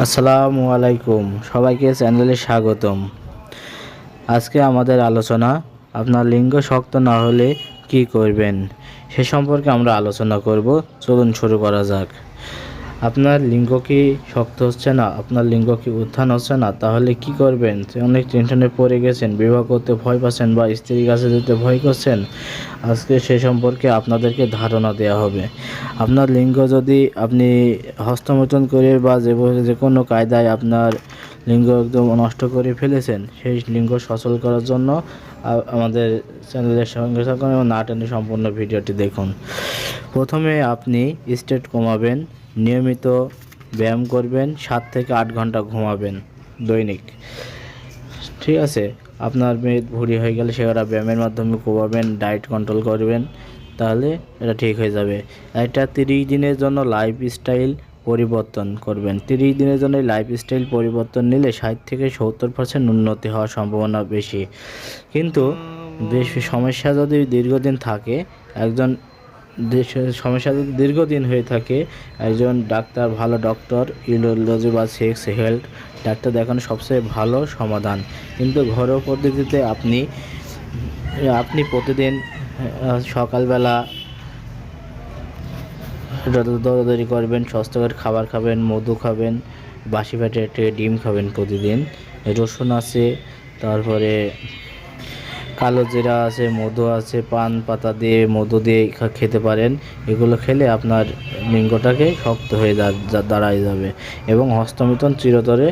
আসসালামু আলাইকুম, সবাইকে চ্যানেলে স্বাগতম। আজকে আমাদের আলোচনা আপনার লিঙ্গ শক্ত না হলে কি করবেন সে সম্পর্কে আমরা আলোচনা করব। চলুন শুরু করা যাক। আপনার লিঙ্গ কি শক্ত হচ্ছে না, আপনার লিঙ্গ কি উত্থান হচ্ছে না, তাহলে কি করবেন? অনেক টেনশনে পড়ে গেছেন, বিবাহ করতে ভয় পাচ্ছেন বা স্ত্রীর কাছে যেতে ভয় করছেন। আজকে সে সম্পর্কে আপনাদেরকে ধারণা দেওয়া হবে। আপনার লিঙ্গ যদি আপনি হস্তমৈথুন করে বা যে কোনো কায়দায় আপনার লিঙ্গ একদম নষ্ট করে ফেলেছেন, সেই লিঙ্গ সচল করার জন্য আমাদের চ্যানেলের সঙ্গে থাকুন এবং না টেনে সম্পূর্ণ ভিডিওটি দেখুন। প্রথমে আপনি স্টেট কমাবেন, নিয়মিত ব্যায়াম করবেন, 7 থেকে 8 ঘন্টা ঘুমাবেন দৈনিক। ঠিক আছে, আপনার মেদ ভুঁড়ি হয়ে গেলে সেটা ব্যায়ামের মাধ্যমে কমাবেন, ডায়েট কন্ট্রোল করবেন, তাহলে এটা ঠিক হয়ে যাবে। এটা 30 দিনের জন্য লাইফস্টাইল পরিবর্তন করবেন। 30 দিনের জন্য লাইফস্টাইল পরিবর্তন নিলে 60 থেকে 70% উন্নতি হওয়ার সম্ভাবনা বেশি। কিন্তু বেশি সমস্যা যদি দীর্ঘদিন থাকে, সমস্যা যদি দীর্ঘদিন হয়ে থাকে, একজন ডাক্তার, ভালো ডক্টর, ইউরোলজি বা সেক্স হেলথ ডাক্তার দেখানো সবচেয়ে ভালো সমাধান। কিন্তু ঘরোয়া পদ্ধতিতে আপনি প্রতিদিন সকালবেলা দৌড়াদৌড়ি করবেন, স্বাস্থ্যকর খাবার খাবেন, মধু খাবেন, বাসি পেটে ডিম খাবেন প্রতিদিন, রসুন আছে, তারপরে কালো জিরা আছে, মধু আছে, পান পাতা দিয়ে মধু দিয়ে খেতে পারেন। এগুলো খেলে আপনার লিঙ্গটাকে শক্ত হয়ে দাঁড়ায় যাবে এবং হস্তমৈথুন চিরতরে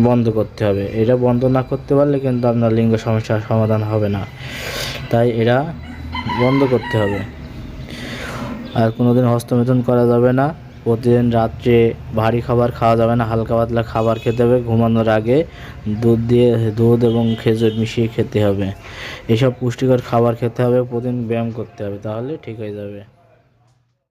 বন্ধ করতে হবে। এটা বন্ধ না করতে পারলে কিন্তু আপনার লিঙ্গ সমস্যার সমাধান হবে না, তাই এটা বন্ধ করতে হবে। আর কোনোদিন হস্তমৈথুন করা যাবে না। প্রতিদিন রাত্রে ভারী খাবার খাওয়া যাবে না, হালকা পাতলা খাবার খেতে হবে। ঘুমানোর আগে দুধ এবং খেজুর মিশিয়ে খেতে হবে। এসব পুষ্টিকর খাবার খেতে হবে, প্রতিদিন ব্যায়াম করতে হবে, তাহলে ঠিক হয়ে যাবে।